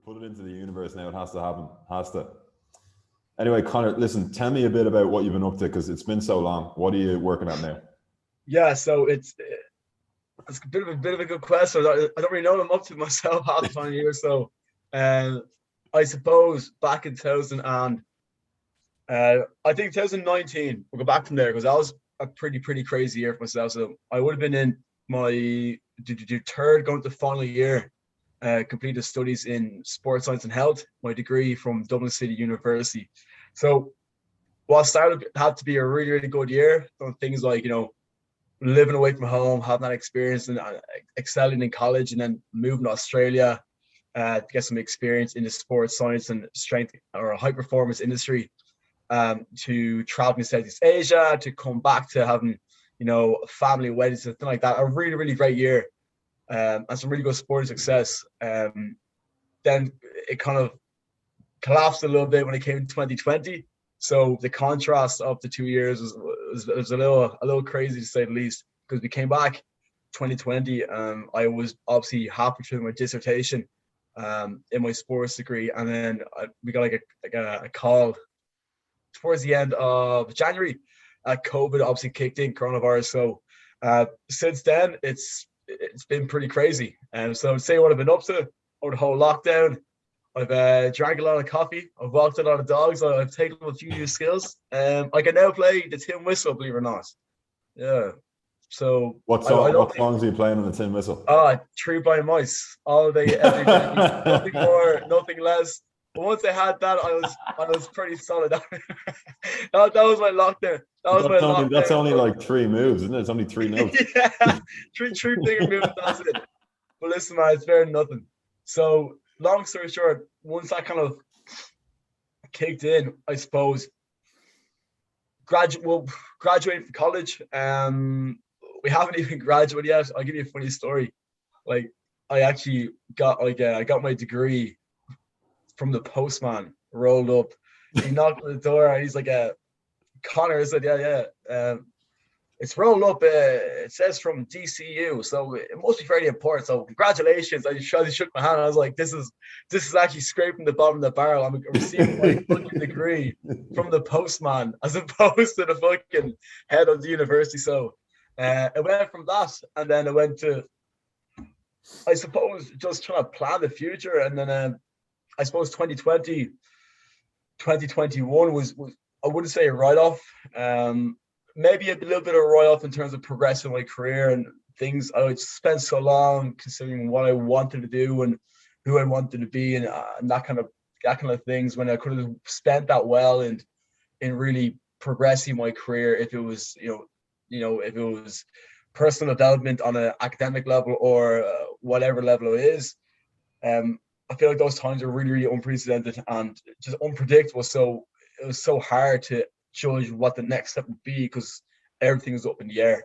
put it into the universe now. It has to happen. Has to. Anyway, Conor, listen, tell me a bit about what you've been up to, because it's been so long. What are you working on now? Yeah, so it's a bit of a good question. I don't really know what I'm up to myself half the time here. So, I suppose back in 2000 and I think 2019, we'll go back from there because that was a pretty crazy year for myself. So I would have been in my third, going to the final year, completed studies in sports science and health, my degree from Dublin City University. So while started had to be a really good year, on things like, living away from home, having that experience and excelling in college, and then moving to Australia to get some experience in the sports science and strength or high performance industry, to traveling to Southeast Asia, to come back to having, family weddings and things like that. A really great year, and some really good sporting success. Then it kind of collapsed a little bit when it came to 2020. So the contrast of the 2 years was a little crazy, to say the least, because we came back 2020. I was obviously halfway through my dissertation in my sports degree, and then we got like a call towards the end of January. COVID obviously kicked in, coronavirus. So since then, it's been pretty crazy. And so I'd say what I've been up to over the whole lockdown. I've drank a lot of coffee. I've walked a lot of dogs. I've taken a few new skills. I can now play the tin whistle, believe it or not. Yeah. So what songs are you playing on the tin whistle? True by Mice, all day, every day. Nothing more, nothing less. But once I had that, I was pretty solid. that was my lockdown. That's only like 3 moves, isn't it? It's only 3 notes. Yeah, three finger moves. That's it. But listen, man, it's better than nothing. So, long story short, once that kind of kicked in, I suppose, graduating from college. We haven't even graduated yet. I'll give you a funny story. Like, I actually got I got my degree from the postman, rolled up. He knocked on the door and he's like, Conor. I said, yeah. It's rolled up. It says from DCU, so it must be very important. So congratulations! I shook my hand. And I was like, "This is actually scraping the bottom of the barrel. I'm receiving my fucking degree from the postman, as opposed to the fucking head of the university." So I went from that, and then I went to, I suppose, just trying to plan the future. And then I suppose 2020, 2021 was I wouldn't say a write-off. Maybe a little bit of a write-off in terms of progressing my career and things. I would spend so long considering what I wanted to do and who I wanted to be, and that kind of things, when I could have spent that well in really progressing my career, if it was if it was personal development on an academic level or whatever level it is. I feel like those times are really unprecedented and just unpredictable. So it was so hard to judge what the next step would be because everything is up in the air.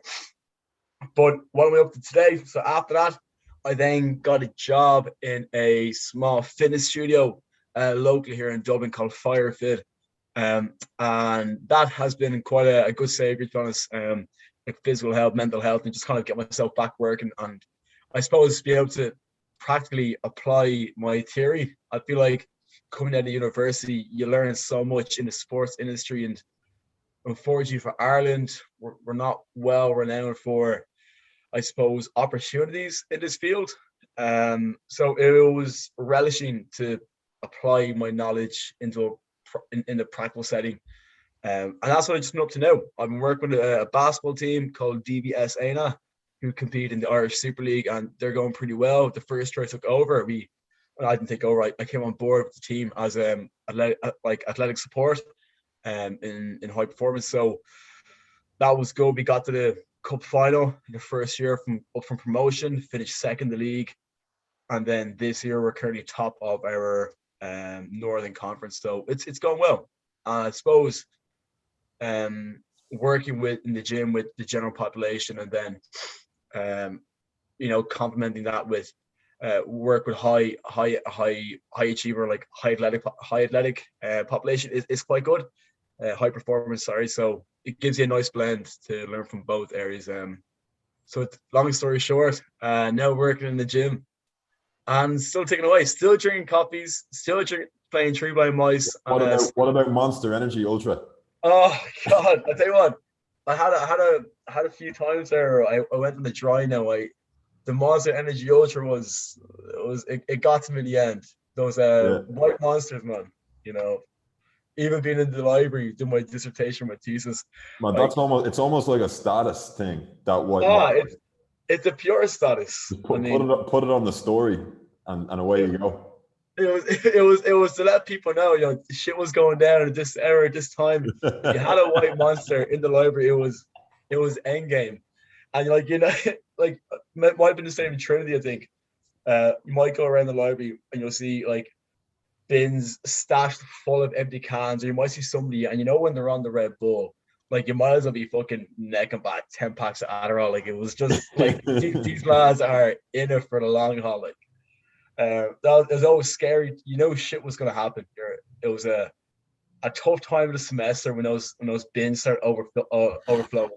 But what am I up to today? So after that, I then got a job in a small fitness studio locally here in Dublin called FireFit. And that has been quite a good savior, to be honest, like physical health, mental health, and just kind of get myself back working. And I suppose be able to practically apply my theory. I feel like coming out of university, you learn so much in the sports industry, and unfortunately for Ireland, we're not well renowned for, I suppose, opportunities in this field. So it was relishing to apply my knowledge into in a practical setting. And that's what I've just been up to now. I've been working with a basketball team called DBS ANA, who compete in the Irish Super League, and they're going pretty well. The first year I took over, I didn't take over. I came on board with the team as athletic support in high performance. So that was good. We got to the cup final in the first year from promotion, finished second in the league, and then this year we're currently top of our Northern Conference. So it's going well. I suppose working in the gym with the general population, and then complementing that with work with high achiever, like high athletic population is quite good. High performance, sorry. So it gives you a nice blend to learn from both areas. So long story short, now working in the gym, and still taking away, still drinking coffees, still playing Three Blind Mice. What about Monster Energy Ultra? Oh God, I tell you what, I had a few times there. I went on the dry now. The Monster Energy Ultra it got to me in the end. Those white monsters, man. You know, even being in the library doing my dissertation, my thesis. Man, like, it's almost like a status thing. That white. It's a pure status. Put it on the story, and away you go. It was to let people know, shit was going down at this era, at this time. You had a white monster in the library. It was endgame, and like might have been the same in Trinity. I think you might go around the library and you'll see like bins stashed full of empty cans, or you might see somebody, and when they're on the Red Bull, like you might as well be fucking necking back 10 packs of Adderall. Like it was just like these lads are in it for the long haul. Like it was always scary. Shit was gonna happen. It was a tough time of the semester when those bins start overflowing.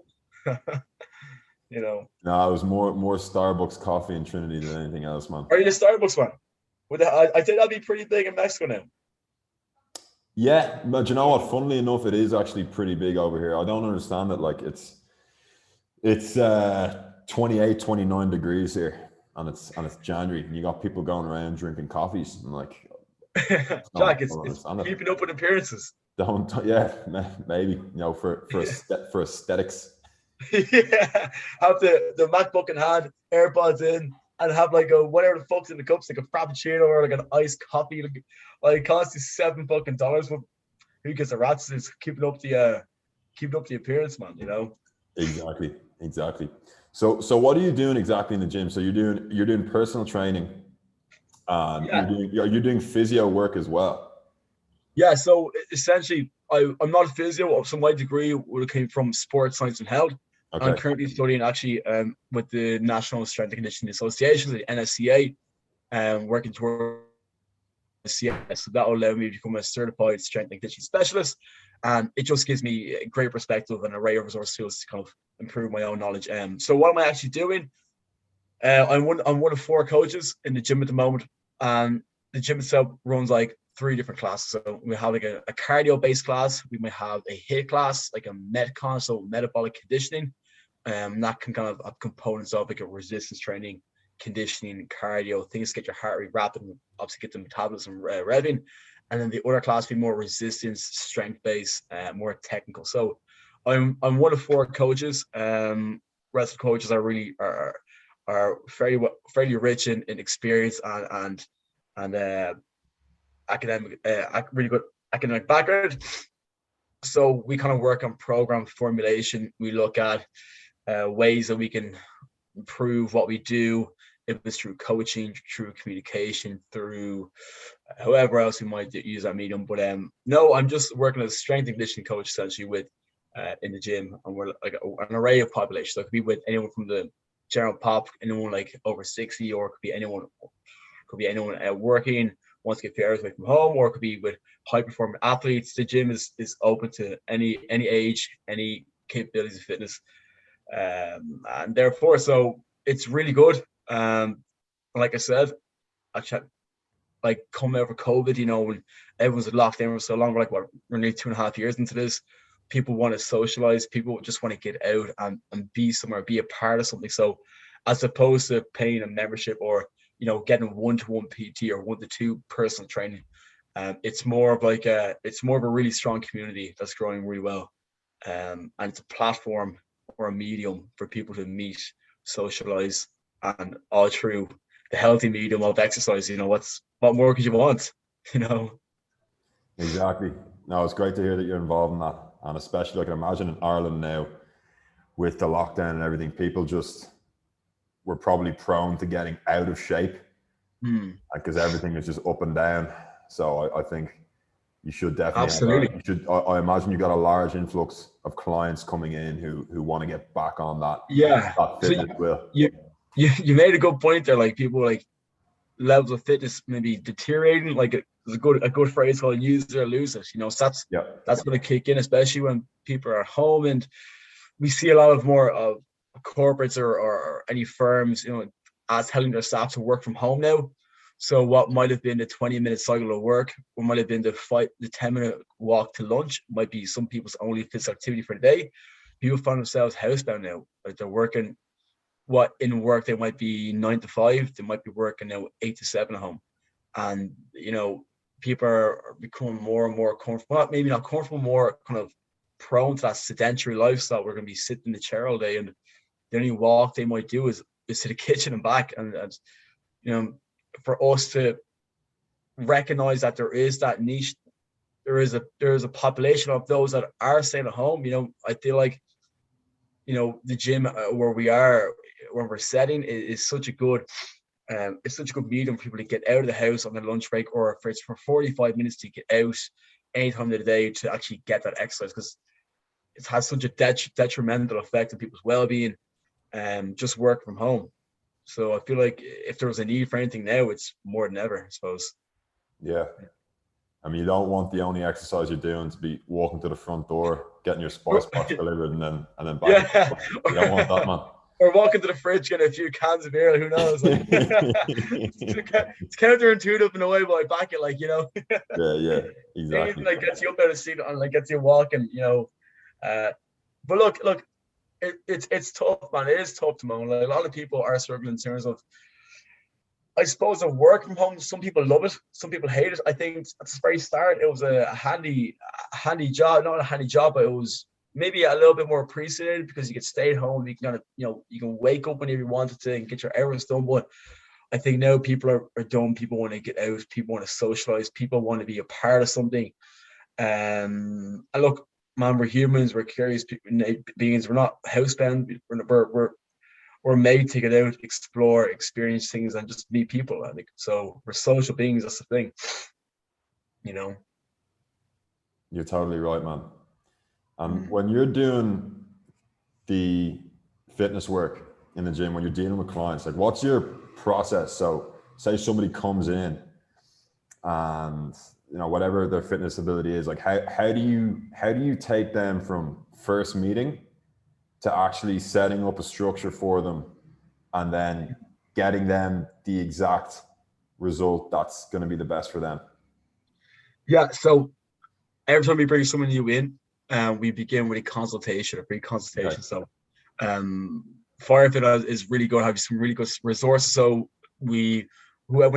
No, it was more Starbucks coffee in Trinity than anything else, man. Are you the Starbucks man? I think that'd be pretty big in Mexico now. Yeah, but you know what? Funnily enough, it is actually pretty big over here. I don't understand it. Like it's 28, 29 degrees here, and it's January, and you got people going around drinking coffees. And like, Jack, it's keeping up with appearances. Maybe for aesthetics. Yeah, have the MacBook in hand, AirPods in, and have like whatever the fuck's in the cups, like a frappuccino or like an iced coffee. Like it costs you $7 fucking, but who gives a rat's? It's keeping up the appearance, man. Exactly. So what are you doing exactly in the gym? So you're doing personal training. You're doing physio work as well. Yeah. So essentially, I'm not a physio. So my degree would have came from sports science and health. Okay. I'm currently studying actually with the National Strength and Conditioning Association, the NSCA, working towards CS. So that will allow me to become a certified strength and conditioning specialist. And it just gives me a great perspective and an array of resource tools to kind of improve my own knowledge. So what am I actually doing? I'm one of 4 coaches in the gym at the moment. And the gym itself runs like 3 different classes. So we have like a cardio-based class. We might have a HIIT class, like a Metcon, so metabolic conditioning. That can kind of have components of like a resistance training, conditioning, cardio, things to get your heart rate rapid and obviously get the metabolism revving. And then the other class be more resistance, strength-based, more technical. So I'm one of 4 coaches. Rest of the coaches are really are fairly rich in experience and academic, really good academic background. So we kind of work on program formulation. We look at ways that we can improve what we do, if it's through coaching, through communication, through however else we might use that medium. But no, I'm just working as a strength and conditioning coach essentially with in the gym, and we're like an array of populations. So it could be with anyone from the general pop, anyone like over 60, or it could be anyone working, wants to get hours away from home, or it could be with high performing athletes. The gym is open to any age, any capabilities of fitness, and therefore, so it's really good. Like I said, like coming over COVID, when everyone's locked in for so long, we're nearly 2.5 years into this. People want to socialize, people just want to get out and be somewhere, be a part of something. So as opposed to paying a membership or getting 1-to-1 PT or 1-to-2 personal training, it's more of a really strong community that's growing really well, and it's a platform or a medium for people to meet, socialize, and all through the healthy medium of exercise. What more could you want? Exactly. No, it's great to hear that you're involved in that, and especially I can imagine in Ireland now with the lockdown and everything, people were probably prone to getting out of shape because everything is just up and down. So I think you should definitely absolutely. I imagine you got a large influx of clients coming in who want to get back on that. Yeah. That fitness so you made a good point there. Like people levels of fitness maybe deteriorating. Like there's a good phrase called use it or lose it. So that's going to kick in, especially when people are at home, and we see a lot of more of corporates or any firms, as telling their staff to work from home now. So what might have been a 20-minute cycle of work, what might have been the 10-minute walk to lunch, might be some people's only physical activity for the day. People find themselves housebound now. Like they're working, what in work they might be 9 to 5, they might be working now 8 to 7 at home. And, you know, people are becoming more and more comfortable, well, maybe not comfortable, more kind of prone to that sedentary lifestyle. We're going to be sitting in the chair all day, and the only walk they might do is to the kitchen and back. And you know, for us to recognize that there is that niche, there is a population of those that are staying at home. You know, I feel like, you know, the gym where we are, where we're setting, is such a good it's such a good medium for people to get out of the house on their lunch break, or if it's for 45 minutes to get out any time of the day to actually get that exercise, because it has such a detrimental effect on people's well-being, just work from home. So I feel like if there was a need for anything now, it's more than ever, I suppose. Yeah. I mean, you don't want the only exercise you're doing to be walking to the front door, getting your spice box delivered, and then back. Yeah. You don't want that, man. Or walking to the fridge, getting a few cans of beer, who knows? Like, it's counterintuitive in a way, but I back it, like, you know. Yeah, exactly. Anything that gets you up out of the seat and like gets you walking, you know. But look, it's tough, man. It is tough to moan. Like, a lot of people are struggling in terms of, I suppose, of work from home. Some people love it, some people hate it. I think at the very start, it was a handy job, not a handy job, but it was maybe a little bit more appreciated because you could stay at home. You can kind of, you know, you can wake up whenever you wanted to and get your hours done. But I think now people are done. People want to get out. People want to socialize. People want to be a part of something. And look, man, we're humans. We're curious beings. We're not housebound. We're made to get out, explore, experience things, and just meet people. I think so. We're social beings. That's the thing. You know. You're totally right, man. When you're doing the fitness work in the gym, when you're dealing with clients, like, what's your process? So say somebody comes in and, you know, whatever their fitness ability is, like, how do you take them from first meeting to actually setting up a structure for them and then getting them the exact result that's going to be the best for them? Yeah. So every time we bring someone new in, we begin with a consultation, a free consultation. Okay. So FireFit is really good, have some really good resources. So when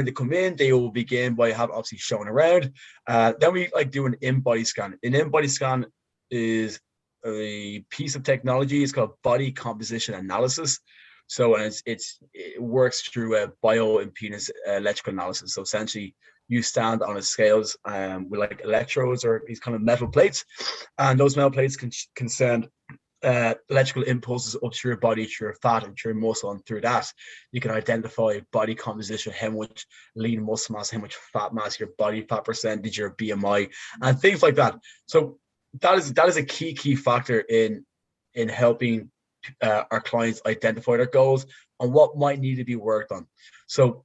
they come in, they will begin by obviously showing around. Then we like do an in-body scan. An in-body scan is a piece of technology. It's called body composition analysis. So it works through a bioimpedance electrical analysis. So essentially, you stand on a scales with like electrodes or these kind of metal plates, and those metal plates can send electrical impulses up through your body, through your fat and through your muscle, and through that you can identify body composition, how much lean muscle mass, how much fat mass, your body fat percentage, your BMI, and things like that. So that is a key factor in helping our clients identify their goals and what might need to be worked on. So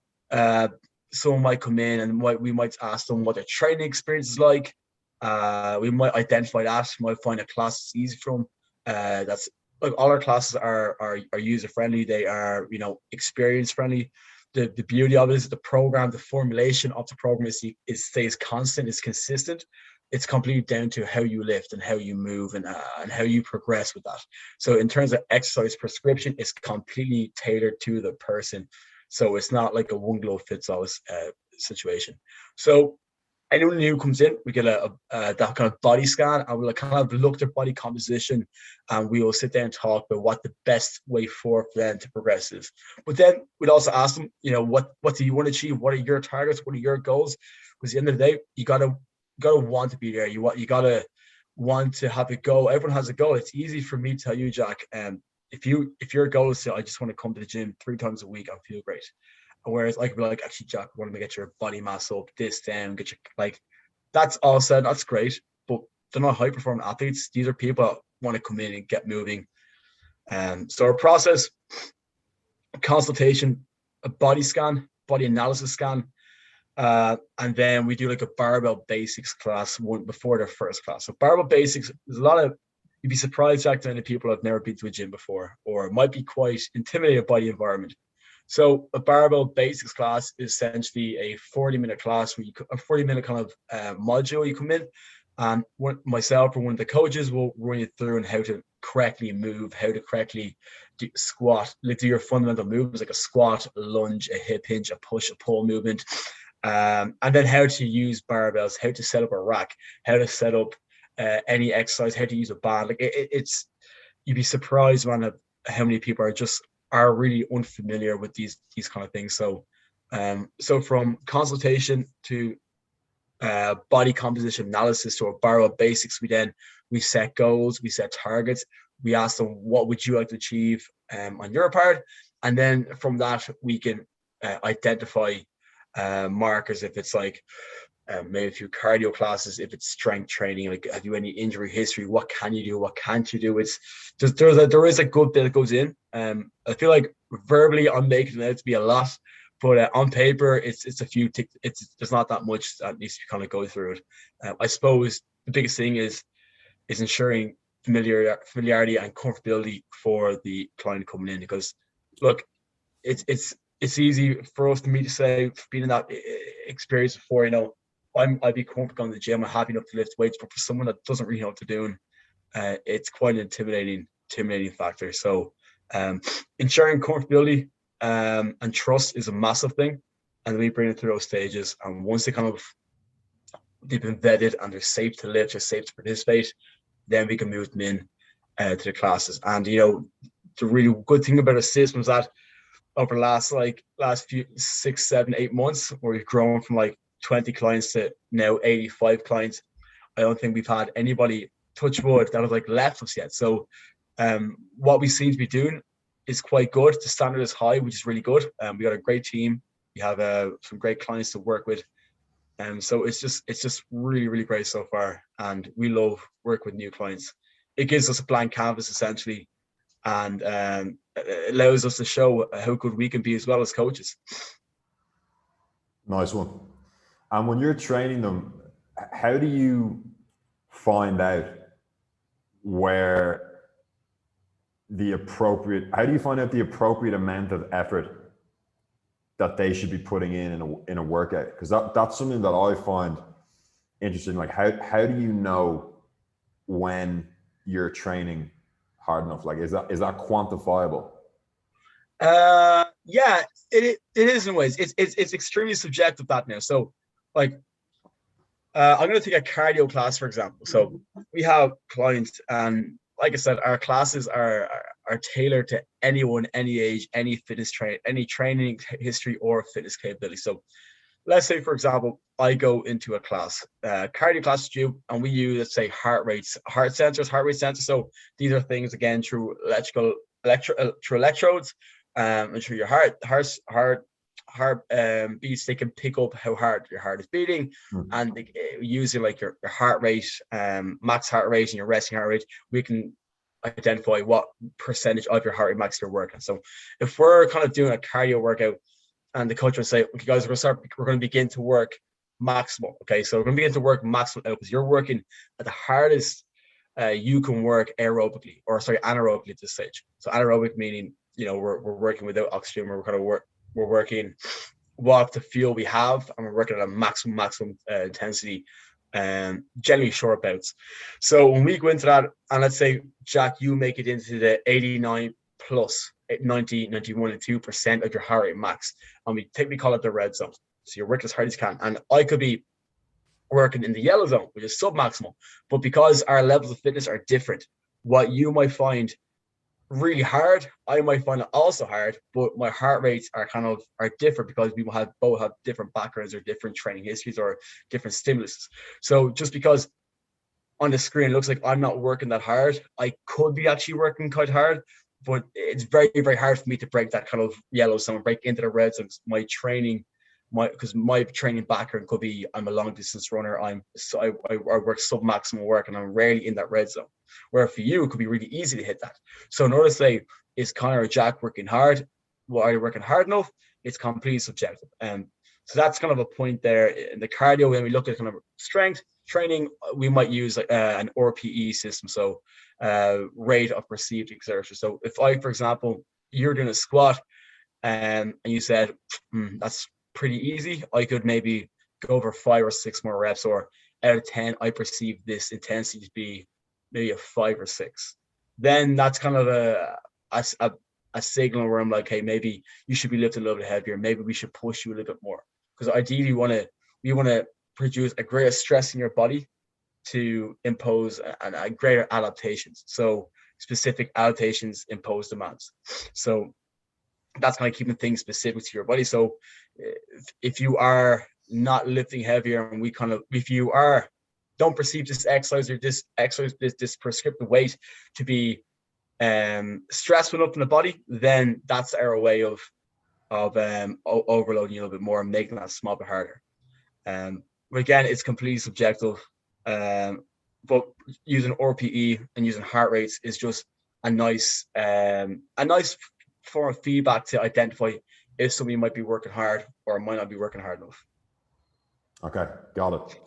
someone might come in and we might ask them what their training experience is like. We might identify that. We might find a class that's easy for them. That's like, all our classes are user friendly. They are, you know, experience friendly. The beauty of it is the program, the formulation of the program is stays constant, is consistent. It's completely down to how you lift and how you move and how you progress with that. So in terms of exercise prescription, it's completely tailored to the person. So it's not like a one glove fits all situation. So anyone who comes in, we get that kind of body scan, and we'll kind of look at their body composition, and we will sit down and talk about what the best way for them to progress is. But then we'd also ask them, you know, what do you want to achieve? What are your targets? What are your goals? Because at the end of the day, you gotta want to be there. You gotta want to have a goal. Everyone has a goal. It's easy for me to tell you, Jack, if your goal is to, I just want to come to the gym 3 times a week, I feel great. Whereas I could be like, actually, Jack, I want to get your body mass up, this down, get your, like, that's all said, that's great, but they're not high performing athletes. These are people that want to come in and get moving. So our process: consultation, a body scan, body analysis scan, and then we do like a barbell basics class before their first class. So barbell basics, there's a lot of, you'd be surprised, Jack, how many people have never been to a gym before, or might be quite intimidated by the environment. So a barbell basics class is essentially a 40-minute class where a 40-minute kind of module you come in, and myself or one of the coaches will run you through on how to correctly move, how to correctly squat, do your fundamental movements like a squat, a lunge, a hip hinge, a push, a pull movement, and then how to use barbells, how to set up a rack, how to set up any exercise, how to use a band. Like it's you'd be surprised, man, at how many people are really unfamiliar with these kind of things. So so from consultation to body composition analysis to our barbell basics, we set goals, we set targets, we ask them what would you like to achieve on your part, and then from that we can identify markers. If it's like maybe a few cardio classes, if it's strength training, like have you any injury history, what can you do, what can't you do. It's just there is a good bit that goes in. I feel like verbally I'm making it out to be a lot, but on paper it's a few there's not that much that needs to kind of go through it. I suppose the biggest thing is ensuring familiarity and comfortability for the client coming in, because look, it's easy for us, to me, to say, being in that experience before, I'd be comfortable going to the gym, I'm happy enough to lift weights, but for someone that doesn't really know what they're doing, it's quite an intimidating factor. So ensuring comfortability and trust is a massive thing, and we bring it through those stages, and once they've been vetted and they're safe to lift, they're safe to participate, then we can move them in to the classes. And the really good thing about our system is that over the last few 6, 7, 8 months, where we've grown from like 20 clients to now 85 clients, I don't think we've had anybody, touch wood, that has like left us yet. So what we seem to be doing is quite good. The standard is high, which is really good. We got a great team. We have some great clients to work with. So it's just really, really great so far. And we love working with new clients. It gives us a blank canvas essentially, and it allows us to show how good we can be as well as coaches. Nice one. And when you're training them, how do you find out the appropriate amount of effort that they should be putting in a workout? Because that's something that I find interesting. Like how do you know when you're training hard enough? Like is that quantifiable? Yeah, it is in ways. It's extremely subjective, that now. So like I'm going to take a cardio class, for example. So we have clients, and like I said, our classes are tailored to anyone, any age, any fitness any training history or fitness capability. So let's say, for example, I go into a class, cardio class with you, and we use, let's say, heart rate sensors. So these are things, again, through electrodes, and through your heart beats, they can pick up how hard your heart is beating, and using like your heart rate, max heart rate, and your resting heart rate, we can identify what percentage of your heart rate max you're working. So if we're kind of doing a cardio workout, and the coach will say, okay, guys, we're going to begin to work maximal. Okay, so we're going to begin to work maximal out, because you're working at the hardest you can work anaerobically at this stage. So anaerobic meaning, we're working without oxygen. We're working what the fuel we have, and we're working at a maximum intensity, generally short bouts. So when we go into that, and let's say, Jack, you make it into the 89 plus 90, 91, and 2% of your heart rate max, and we call it the red zone. So you're working as hard as you can, and I could be working in the yellow zone, which is submaximal. But because our levels of fitness are different, what you might find really hard, I might find it also hard, but my heart rates are different, because we both have different backgrounds or different training histories or different stimuluses. So just because on the screen it looks like I'm not working that hard, I could be actually working quite hard, but it's very, very hard for me to break that kind of yellow zone, break into the red zone. Because my training background could be, I'm a long distance runner, I work sub-maximal work, and I'm rarely in that red zone. Where for you, it could be really easy to hit that. So in order to say, is Conor or Jack working hard? Well, are you working hard enough? It's completely subjective. So that's kind of a point there. In the cardio, when we look at kind of strength training, we might use an RPE system, so rate of perceived exertion. So if I, for example, you're doing a squat, and you said, that's pretty easy. I could maybe go over 5 or 6 more reps, or out of 10, I perceive this intensity to be maybe a 5 or 6. Then that's kind of a signal where I'm like, hey, maybe you should be lifting a little bit heavier. Maybe we should push you a little bit more, because ideally we want to produce a greater stress in your body to impose a greater adaptations. So specific adaptations impose demands. So that's kind of keeping things specific to your body. So if you are not lifting heavier, and if you don't perceive this exercise or this prescriptive weight to be stressful enough in the body, then that's our way of overloading you a little bit more and making that small bit harder. But again, it's completely subjective. But using RPE and using heart rates is just a nice form of feedback to identify if somebody might be working hard or might not be working hard enough. Okay, got it.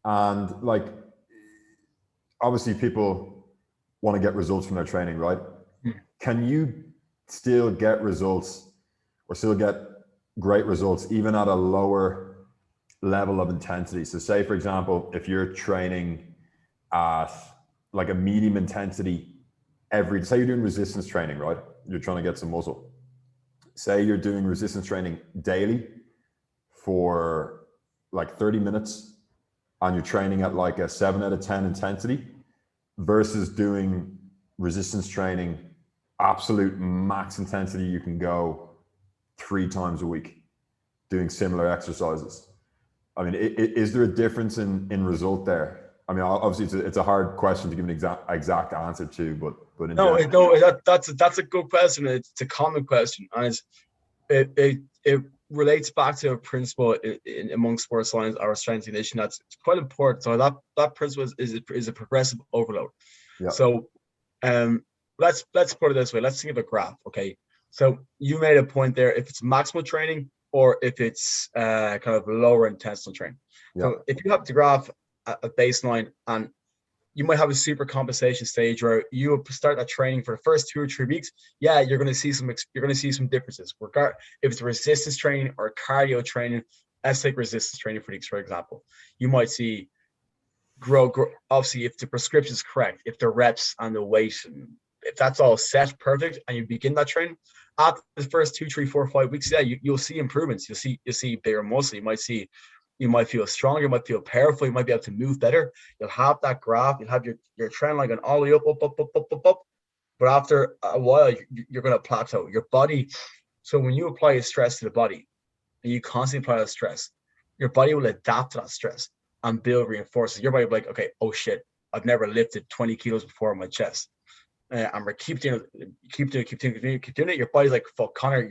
And like, obviously people want to get results from their training, right? Can you still get results or still get great results even at a lower level of intensity? So say, for example, if you're training at like a medium intensity say you're doing resistance training, right? You're trying to get some muscle. Say you're doing resistance training daily for like 30 minutes and you're training at like a 7 out of 10 intensity versus doing resistance training absolute max intensity. You can go 3 times a week doing similar exercises. I mean, is there a difference in result there? I mean, obviously it's a hard question to give an exact answer to, but that's a good question. It's a common question, and it relates back to a principle among sports science, our strength and conditioning. That's quite important. So that principle is a progressive overload. Yeah. So let's put it this way. Let's think of a graph. Okay, so you made a point there. If it's maximal training or if it's kind of lower intensity training. Yeah. So if you have the graph a baseline, and you might have a super compensation stage where you start that training for the first 2 or 3 weeks. Yeah, you're going to see some differences. If it's resistance training or cardio training, let's take resistance training for example, you might see grow. Obviously, if the prescription is correct, if the reps and the weight, if that's all set perfect, and you begin that training after the first 2, 3, 4, 5 weeks, yeah, you'll see improvements. You'll see bigger muscle. You might feel stronger, you might feel powerful, you might be able to move better. You'll have that graph, you'll have your trend line going all the way up. But after a while, you're going to plateau. Your body, so when you apply a stress to the body, and you constantly apply that stress, your body will adapt to that stress and build reinforcements. Your body will be like, okay, oh shit, I've never lifted 20 kilos before on my chest. And we're keep doing it. Your body's like, fuck, Conor,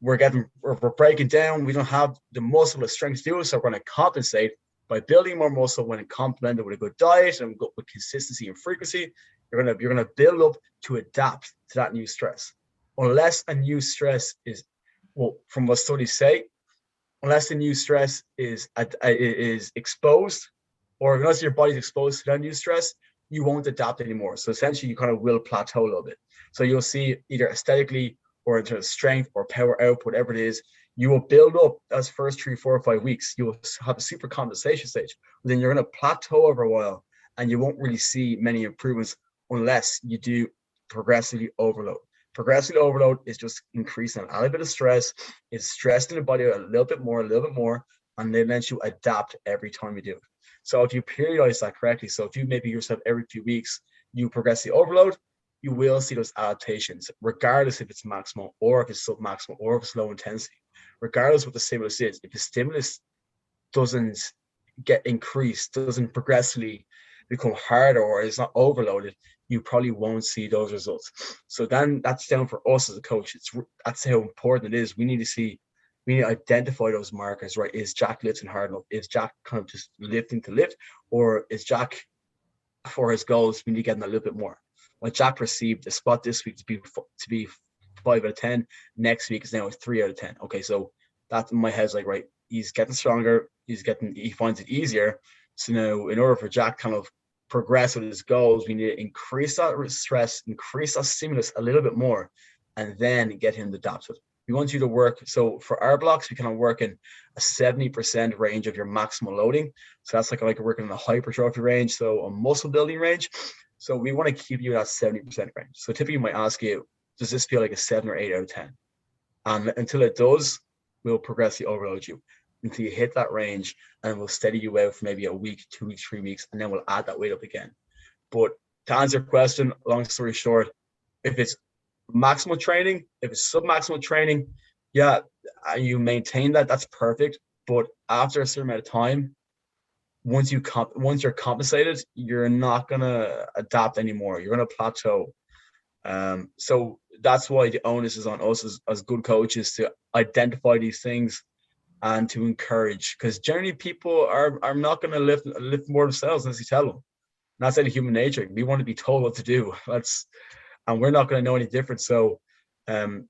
we're breaking down. We don't have the muscle or strength to do it, so we're going to compensate by building more muscle when complemented with a good diet and with consistency and frequency. You're gonna build up to adapt to that new stress. Unless a new stress is, well, from what studies say, unless the new stress is exposed, or unless your body's exposed to that new stress, you won't adapt anymore. So essentially, you kind of will plateau a little bit. So you'll see either aesthetically or in terms of strength or power output, whatever it is, you will build up those first 3, 4, or 5 weeks. You will have a super compensation stage. But then you're going to plateau over a while, and you won't really see many improvements unless you do progressively overload. Progressive overload is just increasing a little bit of stress. It's stressing the body a little bit more, and then lets you adapt every time you do it. So if you periodize that correctly, so if you maybe yourself every few weeks, you progressively overload, you will see those adaptations, regardless if it's maximal or if it's submaximal or if it's low intensity, regardless what the stimulus is. If the stimulus doesn't get increased, doesn't progressively become harder, or is not overloaded, you probably won't see those results. So then that's down for us as a coach. That's how important it is. We need to identify those markers, right? Is Jack lifting hard enough? Is Jack kind of just lifting to lift? Or is Jack, for his goals, we need to get him a little bit more? What Jack perceived the spot this week to be 5 out of 10, next week is now a 3 out of 10. Okay, so that in my head's like, right, he's getting stronger, he finds it easier. So now, in order for Jack kind of progress with his goals, we need to increase that stress, increase that stimulus a little bit more, and then get him to adapt to it. We want you to work. So for our blocks, we kind of work in a 70% range of your maximal loading. So that's like working in a hypertrophy range, so a muscle building range. So we want to keep you at 70% range. So typically, we might ask you, does this feel like a 7 or 8 out of 10? And until it does, we'll progressively overload you until you hit that range, and we'll steady you out for maybe a week, 2 weeks, 3 weeks, and then we'll add that weight up again. But to answer your question, long story short, if it's maximal training, if it's sub-maximal training, yeah, you maintain that, that's perfect. But after a certain amount of time, once you're compensated, you're not gonna adapt anymore. You're gonna plateau. So that's why the onus is on us as good coaches to identify these things and to encourage, because generally people are not going to lift more themselves unless you tell them. And that's out of human nature. We want to be told what to do. And we're not going to know any different. So it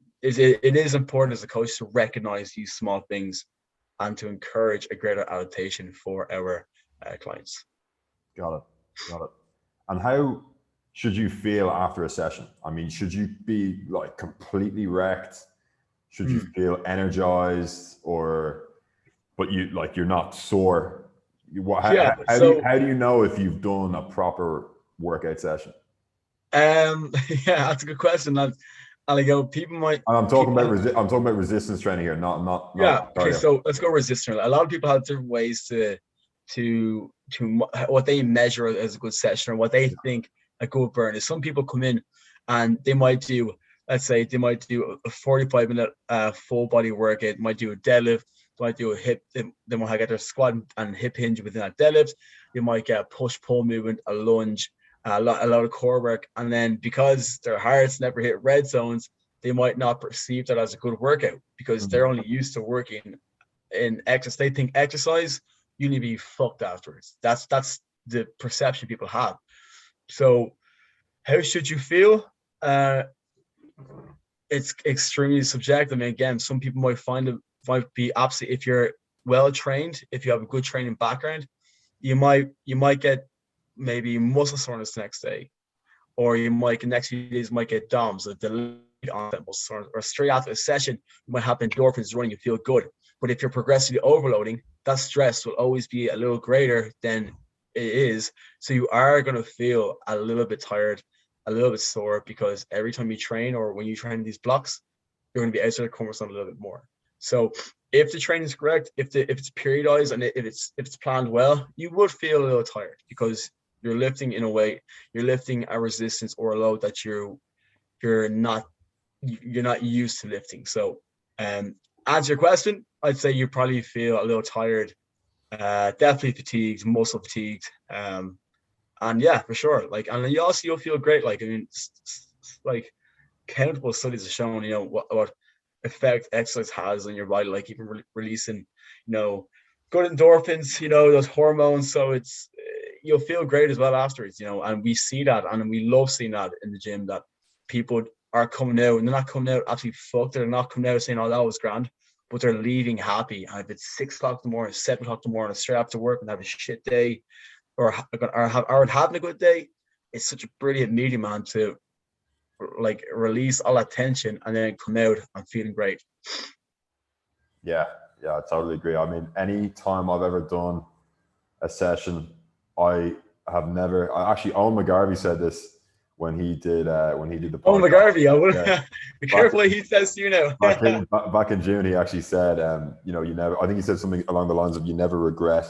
is important as a coach to recognize these small things and to encourage a greater adaptation for our clients. Got it. And how should you feel after a session? I mean, should you be like completely wrecked? Should you feel energized, but you're not sore? How do you know if you've done a proper workout session? Yeah, that's a good question. And I go, people might. I'm talking about resistance training here, not. Yeah. Okay. So let's go resistance. A lot of people have different ways to what they measure as a good session or what they think a good burn is. Some people come in and they might do, let's say they might do a 45-minute full body workout, might do a deadlift, might do a hip, they might get their squat and hip hinge within that deadlift. You might get a push-pull movement, a lunge, a lot of core work. And then because their hearts never hit red zones, they might not perceive that as a good workout because they're only used to working in exercise. They think exercise, you need to be fucked afterwards. That's the perception people have. So how should you feel? It's extremely subjective. I mean, again, some people might be absolutely, if you're well trained, if you have a good training background, you might get maybe muscle soreness the next day, or the next few days might get DOMS, a delayed onset muscle soreness, or straight after a session, you might have endorphins running, you feel good. But if you're progressively overloading, that stress will always be a little greater than it is. So you are going to feel a little bit tired, a little bit sore, because every time you train or when you train these blocks, you're going to be outside the comfort zone a little bit more. So if the training is correct, if it's periodized and if it's planned well, you would feel a little tired because you're lifting in a way, you're lifting a resistance or a load that you're not used to lifting. So answer your question, I'd say you probably feel a little tired, definitely fatigued, muscle fatigued, and yeah, for sure. And you'll feel great. I mean, like countable studies have shown, what effect exercise has on your body, like even releasing, good endorphins, those hormones. So you'll feel great as well afterwards, and we see that, and we love seeing that in the gym, that people are coming out and they're not coming out absolutely fucked. They're not coming out saying, oh, that was grand, but they're leaving happy. And if it's 6 o'clock in the morning, 7 o'clock in the morning, straight after work and have a shit day or having a good day, it's such a brilliant medium, man, to release all that tension and then come out and feeling great. Yeah, I totally agree. I mean, any time I've ever done a session, actually, Owen McGarvey said this when he did the podcast. Oh, McGarvey, I would be careful what he says to you now. back in June, he actually said, I think he said something along the lines of, you never regret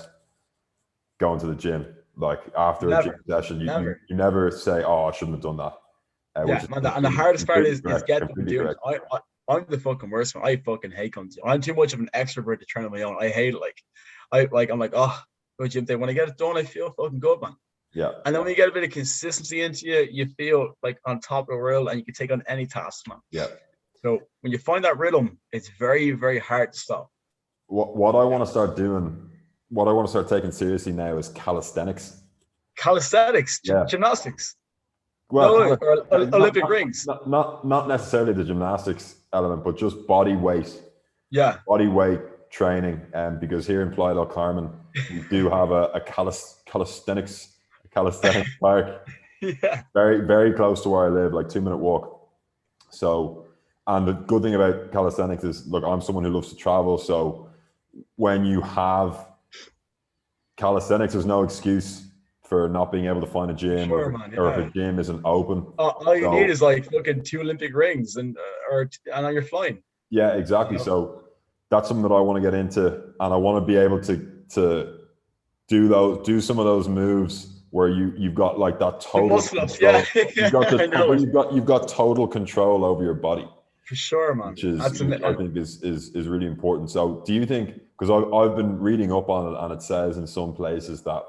going to the gym. Like after a gym session, you never say, oh, I shouldn't have done that. And the hardest part is getting them doing it. I'm the fucking worst one. I fucking hate going to gym. I'm too much of an extrovert to train on my own. I hate it. I'm like, oh, go to gym day. When I get it done, I feel fucking good, man. Yeah. And then when you get a bit of consistency into you, you feel like on top of the world and you can take on any task, man. Yeah. So when you find that rhythm, it's very, very hard to stop. What I want to start doing, what I want to start taking seriously now is calisthenics. Calisthenics? Yeah. Gymnastics? Well, or Olympic rings? Not necessarily the gymnastics element, but just body weight. Yeah. Body weight training. Because here in Playa del Carmen, we do have a calisthenics park. Yeah. Very, very close to where I live, like 2-minute walk. So And the good thing about calisthenics is, look, I'm someone who loves to travel. So when you have calisthenics, there's no excuse for not being able to find a gym, Sure, man. or if a gym isn't open. All you need is like fucking 2 Olympic rings, and now you're flying. Yeah, exactly. You know? So that's something that I want to get into, and I want to be able to do some of those moves where you've got like that total muscle ups, yeah. You've got total control over your body. For sure, man. Which I think is really important. So do you think, because I've been reading up on it, and it says in some places that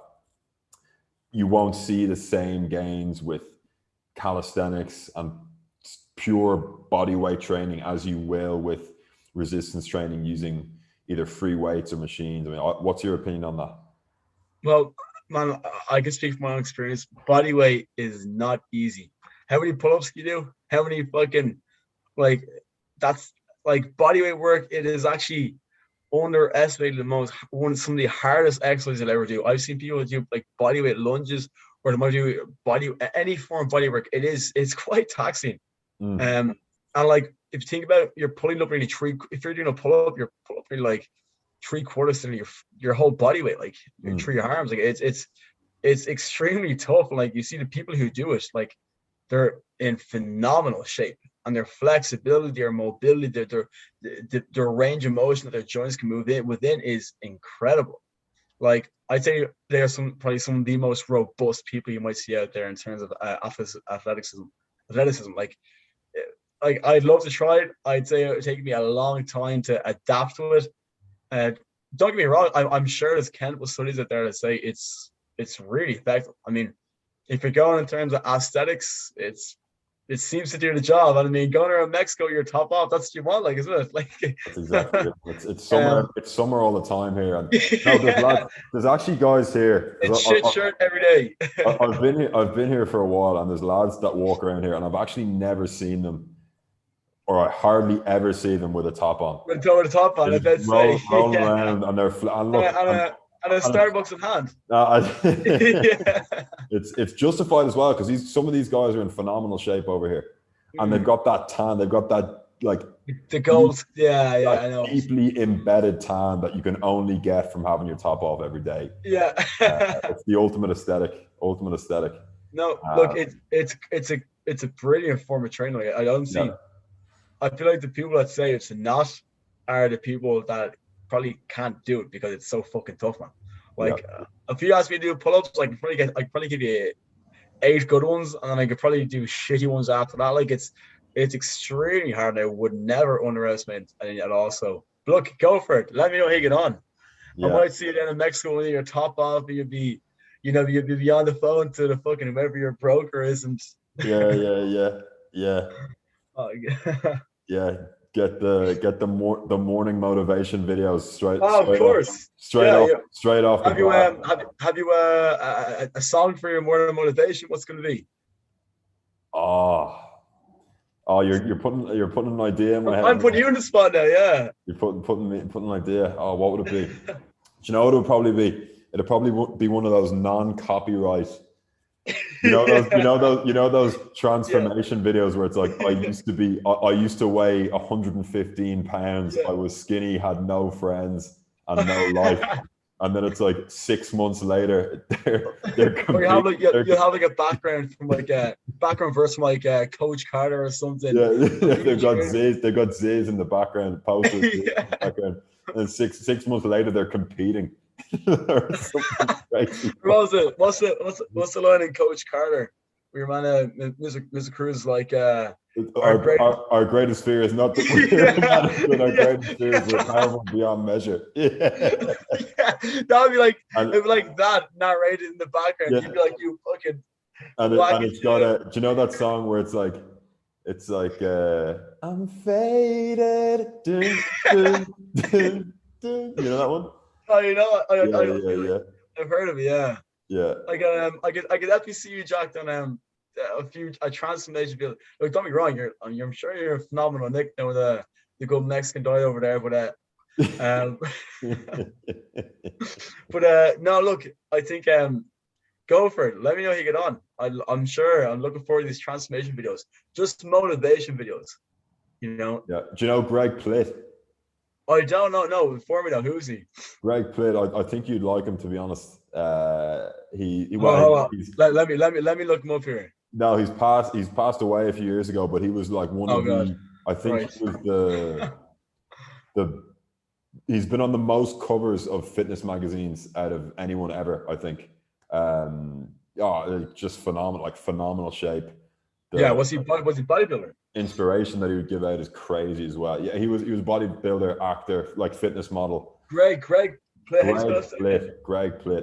you won't see the same gains with calisthenics and pure body weight training as you will with resistance training using either free weights or machines? I mean, what's your opinion on that? Well, man, I can speak from my own experience. Body weight is not easy. How many pull-ups can you do? How many fucking, like, that's like body weight work. It is actually underestimated some of the hardest exercises you'll ever do. I've seen people do like body weight lunges, or they might do any form of body work. It's quite taxing. And like, if you think about it, you're pulling up nearly if you're doing a pull-up, you're pulling up nearly like 3/4 of your whole body weight, like through your arms. Like it's extremely tough. And like, you see the people who do it, like they're in phenomenal shape, and their flexibility, their mobility, their range of motion that their joints can move within is incredible. Like, I'd say they're probably some of the most robust people you might see out there in terms of athleticism. Like I'd love to try it. I'd say it would take me a long time to adapt to it. Don't get me wrong, I'm sure there's countless studies out there that say it's really effective. I mean, if you're going in terms of aesthetics, it seems to do the job. And I mean, going around Mexico, you're top off. That's what you want, like, isn't it? Like, that's exactly it. It's summer. It's summer all the time here. And there's actually guys here. It's shit shirt every day. I've been here for a while, and there's lads that walk around here, and I've actually never seen them, or I hardly ever see them with a top on. With a top on, rolling around, and they're and a Starbucks in hand. It's justified as well, because some of these guys are in phenomenal shape over here, and they've got that tan. They've got that, like, the gold. I know, deeply embedded tan that you can only get from having your top off every day. Yeah, it's the ultimate aesthetic. No, look, it's a brilliant form of training. Like, I don't see. Yeah. I feel like the people that say it's not are the people that probably can't do it because it's so fucking tough, man. Like, if you ask me to do pull-ups, I could probably give you 8 good ones, and then I could probably do shitty ones after that. Like, it's extremely hard. I would never underestimate it at all. So, look, go for it. Let me know how you get on. Yeah. I might see you down in Mexico with your top off. You'd be on the phone to the fucking whoever your broker is, and yeah. Oh, yeah. Yeah, get the morning motivation videos straight. Of course, straight off. Have you a song for your morning motivation? What's going to be? Oh, you're putting an idea in my head. I'm putting you in the spot now. Yeah, you're putting an idea. Oh, what would it be? Do you know what it would probably be? It'd probably be one of those non-copyright. You know those transformation videos where it's like, I used to weigh 115 pounds. I was skinny, had no friends and no life. And then it's like 6 months later, they're competing. You'll have like a background from like background verse from like Coach Carter or something. Yeah, they've got Ziz in the background, posters in the background. And 6 months later, they're competing. What's the line in Coach Carter? Your man, Mr. Cruz, like, our greatest fear is not that we're our greatest fear is we're powerful beyond measure. That would be like, it'd be like that narrated in the background. Yeah. You'd be like, you fucking. And it's got do you know that song where it's like I'm faded. Dun, dun, dun, dun. You know that one? Oh, you know, yeah. I've heard of it. Yeah. Yeah. I could definitely see you, Jack, on a transformation video. Look, don't be wrong. I'm sure you're a phenomenal Nick now with the good Mexican guy over there, but no, look, I think go for it. Let me know how you get on. I'm sure. I'm looking forward to these transformation videos, just motivation videos. You know. Yeah. Do you know Greg Plitt? I don't know. No, inform me now. Who is he? Greg Plitt. I think you'd like him, to be honest. Hold on. Let me look him up here. No, he's passed away a few years ago, but he was like one of the. I think he was the. He's been on the most covers of fitness magazines out of anyone ever, I think. Just phenomenal, like phenomenal shape. Was he bodybuilder? Inspiration that he would give out is crazy as well. Yeah, he was bodybuilder, actor, like fitness model. Greg Plitt.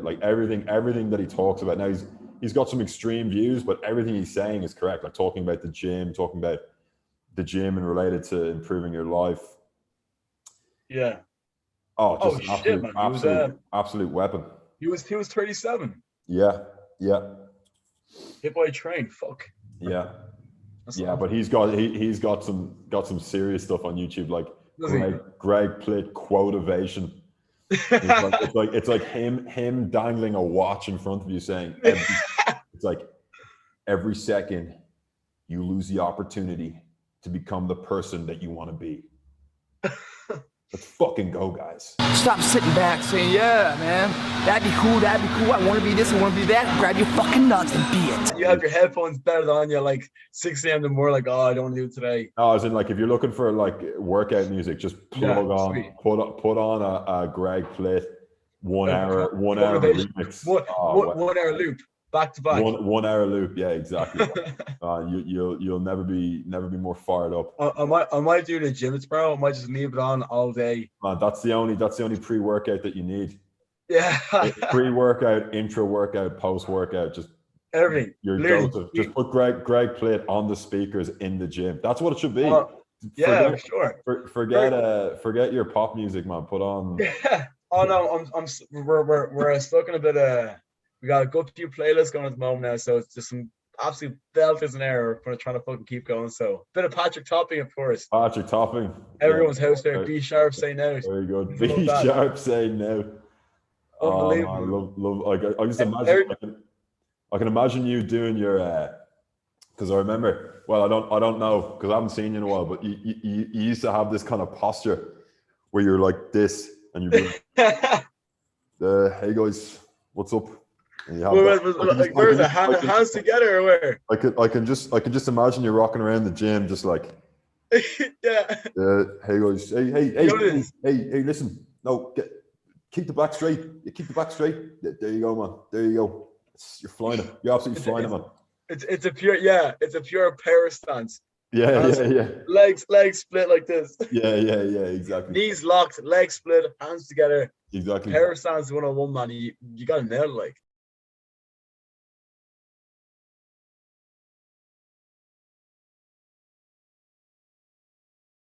Like everything that he talks about. Now he's got some extreme views, but everything he's saying is correct. Like talking about the gym and related to improving your life. Yeah. Absolute weapon. He was 37. Yeah. Hit by a train. Fuck. Yeah. But he's got some serious stuff on YouTube, like Greg Plitt quotivation. It's like him dangling a watch in front of you, saying it's like every second you lose the opportunity to become the person that you want to be. Let's fucking go, guys. Stop sitting back saying, yeah, man, that'd be cool. I want to be this, I want to be that. Grab your fucking nuts and be it. You have your headphones better on you, like 6 a.m. in the morning, like, oh, I don't want to do it today. No, as in, like, if you're looking for like workout music, just plug on, put on a Greg Plitt 1 hour remix. 1 hour loop. Back to back. 1 hour loop, yeah, exactly. You'll never be more fired up. I might do the gym tomorrow. I might just leave it on all day. Man, that's the only pre-workout that you need. Yeah. Pre-workout, intra-workout, post-workout, just everything. Your go-to. Just put Greg Plitt on the speakers in the gym. That's what it should be. For sure. Forget your pop music, man. Put on. Yeah. Oh no, we're stuck in a bit of. We got a good few playlists going at the moment now, so it's just some absolute belters in there. We're trying to fucking keep going. So, bit of Patrick Topping, of course. Patrick Topping. Everyone's house there. Be sharp, say no. Very good. Be sharp, say no. Unbelievable. Love. I just imagine. I can imagine you doing your. Because I remember. Well, I don't know because I haven't seen you in a while. But you used to have this kind of posture where you're like this, and you're like, hey guys, what's up? Where's the hands together or where? I can just imagine you rocking around the gym just like yeah. Hey guys, hey, listen. No, keep the back straight. You keep the back straight. There you go, man. There you go. You're flying it. You're absolutely flying it, man. It's a pure power stance. Yeah. Legs split like this. Yeah, exactly. Knees locked, legs split, hands together. Exactly. Power stance 101, man. You gotta nail it, like.